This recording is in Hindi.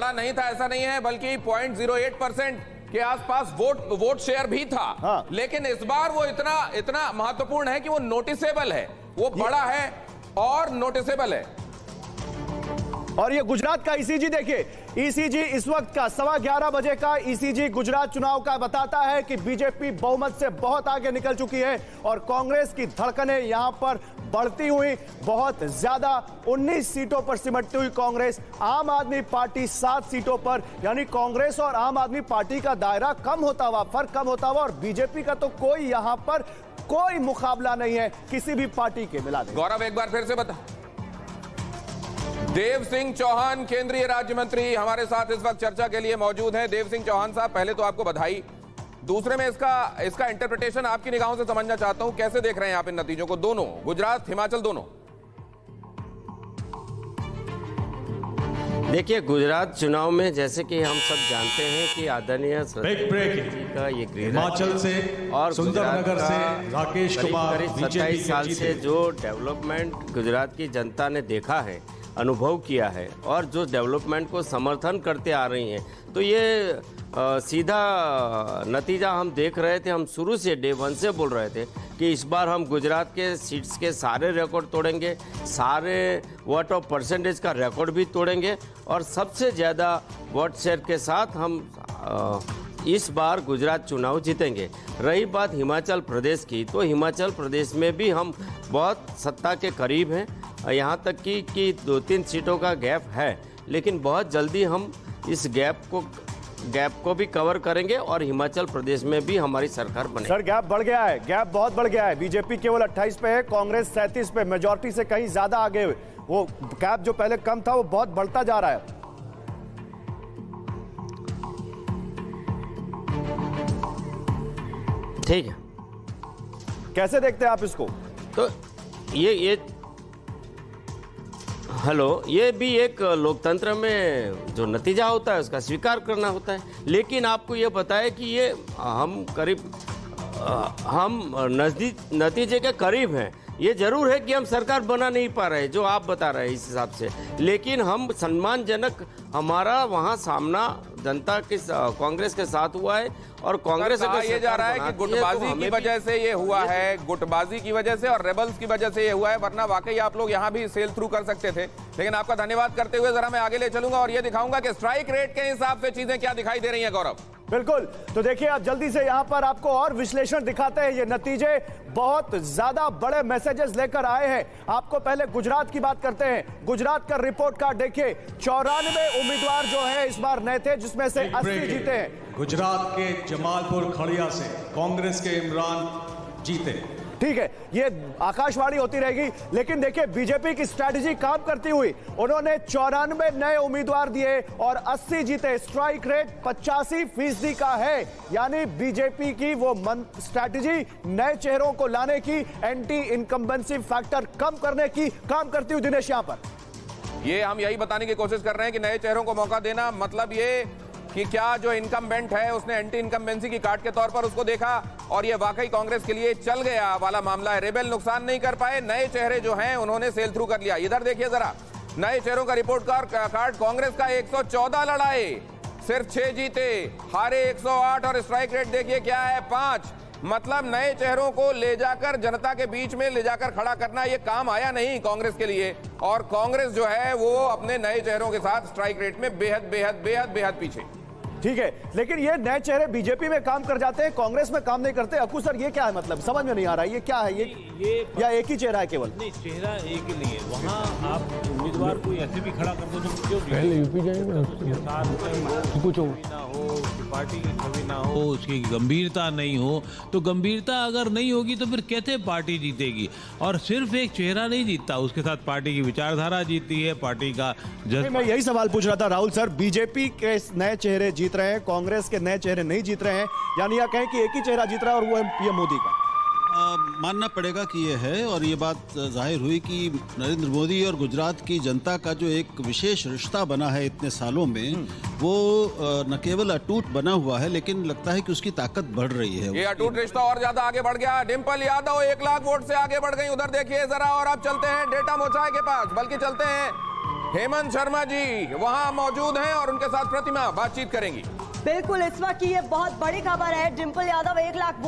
बड़ा नहीं था ऐसा नहीं है, बल्कि 0.08% के आसपास वोट शेयर भी था। हाँ। लेकिन इस बार वो इतना महत्वपूर्ण है कि वो नोटिसेबल है, वो बड़ा है और नोटिसेबल है। और ये गुजरात का ईसीजी देखिए, ईसीजी इस वक्त का 11:15 बजे का ईसीजी गुजरात चुनाव का बताता है कि बीजेपी बहुमत से बहुत आगे निकल चुकी है और कांग्रेस की धड़कनें यहां पर बढ़ती हुई बहुत ज्यादा 19 सीटों पर सिमटती हुई कांग्रेस, आम आदमी पार्टी 7 सीटों पर, यानी कांग्रेस और आम आदमी पार्टी का दायरा कम होता हुआ, फर्क कम होता हुआ, और बीजेपी का तो कोई यहां पर कोई मुकाबला नहीं है किसी भी पार्टी के मिला दे। गौरव एक बार फिर से बता। देव सिंह चौहान केंद्रीय राज्य मंत्री हमारे साथ इस वक्त चर्चा के लिए मौजूद हैं। देव सिंह चौहान साहब, पहले तो आपको बधाई। दूसरे में इसका इंटरप्रिटेशन आपकी निगाहों से समझना चाहता हूं, कैसे देख रहे हैं आप इन नतीजों को, दोनों, गुजरात हिमाचल दोनों? देखिए, गुजरात चुनाव में जैसे कि हम सब जानते हैं कि आदरणीय का ये हिमाचल से और सुंदरनगर से राकेश कुमार 27 साल से जो डेवलपमेंट गुजरात की जनता ने देखा है, अनुभव किया है और जो डेवलपमेंट को समर्थन करते आ रही हैं, तो ये सीधा नतीजा हम देख रहे थे। हम शुरू से डे 1 से बोल रहे थे कि इस बार हम गुजरात के सीट्स के सारे रिकॉर्ड तोड़ेंगे, सारे वोट ऑफ परसेंटेज का रिकॉर्ड भी तोड़ेंगे और सबसे ज़्यादा वोट शेयर के साथ हम इस बार गुजरात चुनाव जीतेंगे। रही बात हिमाचल प्रदेश की, तो हिमाचल प्रदेश में भी हम बहुत सत्ता के करीब हैं, यहाँ तक कि 2-3 सीटों का गैप है, लेकिन बहुत जल्दी हम इस गैप को भी कवर करेंगे और हिमाचल प्रदेश में भी हमारी सरकार बनेगी। सर, गैप बढ़ गया है, गैप बहुत बढ़ गया है। बीजेपी केवल 28 पे है, कांग्रेस 37 पे, मेजॉरिटी से कहीं ज्यादा आगे हुए। वो गैप जो पहले कम था वो बहुत बढ़ता जा रहा है। ठीक है, कैसे देखते हैं आप इसको? तो ये ये भी एक लोकतंत्र में जो नतीजा होता है उसका स्वीकार करना होता है। लेकिन आपको ये बताया कि ये हम नतीजे के करीब हैं। ये जरूर है कि हम सरकार बना नहीं पा रहे, जो आप बता रहे हैं इस हिसाब से, लेकिन हम सम्मानजनक, हमारा वहाँ सामना जनता के कांग्रेस के साथ हुआ है और कांग्रेस ये जा रहा है कि गुटबाजी की वजह से ये हुआ है, गुटबाजी की वजह से और रेबल्स की वजह से ये हुआ है, वरना वाकई आप लोग यहाँ भी सेल थ्रू कर सकते थे। लेकिन आपका धन्यवाद करते हुए जरा मैं आगे ले चलूंगा और ये दिखाऊंगा कि स्ट्राइक रेट के हिसाब से चीजें क्या दिखाई दे रही है। गौरव, बिल्कुल, तो देखिए आप जल्दी से यहां पर आपको और विश्लेषण दिखाते हैं। ये नतीजे बहुत ज्यादा बड़े मैसेजेस लेकर आए हैं। आपको पहले गुजरात की बात करते हैं। गुजरात का रिपोर्ट कार्ड देखिए, 94 उम्मीदवार जो है इस बार नए थे, जिसमें से 80 जीते हैं। गुजरात के जमालपुर खड़िया से कांग्रेस के इमरान जीते। ठीक है, ये आकाशवाणी होती रहेगी, लेकिन देखिए बीजेपी की स्ट्रैटेजी काम करती हुई, उन्होंने 94 नए उम्मीदवार दिए और 80 जीते। स्ट्राइक रेट 85% का है, यानी बीजेपी की वो स्ट्रैटेजी नए चेहरों को लाने की, एंटी इनकम्बेंसी फैक्टर कम करने की काम करती हुई। दिनेश, यहां पर ये हम यही बताने की कोशिश कर रहे हैं कि नए चेहरों को मौका देना, मतलब ये कि क्या जो इनकम्बेंट है उसने एंटी इनकम्बेंसी की कार्ड के तौर पर उसको देखा और ये वाकई कांग्रेस के लिए चल गया वाला मामला है। रेबेल नुकसान नहीं कर पाए, नए चेहरे जो हैं उन्होंने सेल थ्रू कर लिया। इधर देखिए जरा, नए चेहरों का रिपोर्ट कार्ड, कांग्रेस का 114 लड़ाए, सिर्फ 6 जीते, हारे 108 और स्ट्राइक रेट देखिए क्या है, 5। मतलब नए चेहरों को ले जाकर जनता के बीच में ले जाकर खड़ा करना ये काम आया नहीं कांग्रेस के लिए, और कांग्रेस जो है वो अपने नए चेहरों के साथ स्ट्राइक रेट में बेहद बेहद बेहद बेहद पीछे। ठीक है, लेकिन ये नए चेहरे बीजेपी में काम कर जाते हैं, कांग्रेस में काम नहीं करते। अक्कू सर, ये क्या है? मतलब समझ में नहीं आ रहा है, ये क्या है? ये या एक ही चेहरा है केवल? नहीं, चेहरा एक ही नहीं है। वहाँ आप उम्मीदवार को ऐसे भी खड़ा कर दो तो क्यों पहले यूपी जाएंगे, कुछ ना हो, उसकी पार्टी की छवि ना हो, उसकी गंभीरता नहीं हो, तो गंभीरता अगर नहीं होगी तो फिर कैसे पार्टी जीतेगी? और सिर्फ एक चेहरा नहीं जीतता, उसके साथ पार्टी की विचारधारा जीतती है, पार्टी का मैं यही सवाल पूछ रहा था राहुल सर। बीजेपी के नए चेहरे जीत रहे हैं, कांग्रेस के नए चेहरे नहीं जीत रहे हैं, यानी यह कहें कि एक ही चेहरा जीत रहा है और वो है पीएम मोदी का। मानना पड़ेगा कि ये है, और ये बात जाहिर हुई कि नरेंद्र मोदी और गुजरात की जनता का जो एक विशेष रिश्ता बना है इतने सालों में, वो न केवल अटूट बना हुआ है, लेकिन लगता है कि उसकी ताकत बढ़ रही है। ये अटूट रिश्ता और ज्यादा आगे बढ़ गया। डिंपल यादव 1 लाख वोट से आगे बढ़ गई, उधर देखिए जरा। और अब चलते हैं डेटा मोचाए के पास, बल्कि चलते हैं हेमंत शर्मा जी वहां मौजूद हैं और उनके साथ प्रतिमा बातचीत करेंगी। बिल्कुल, इस वक्त की ये बहुत बड़ी खबर है। डिंपल यादव 1 लाख वोट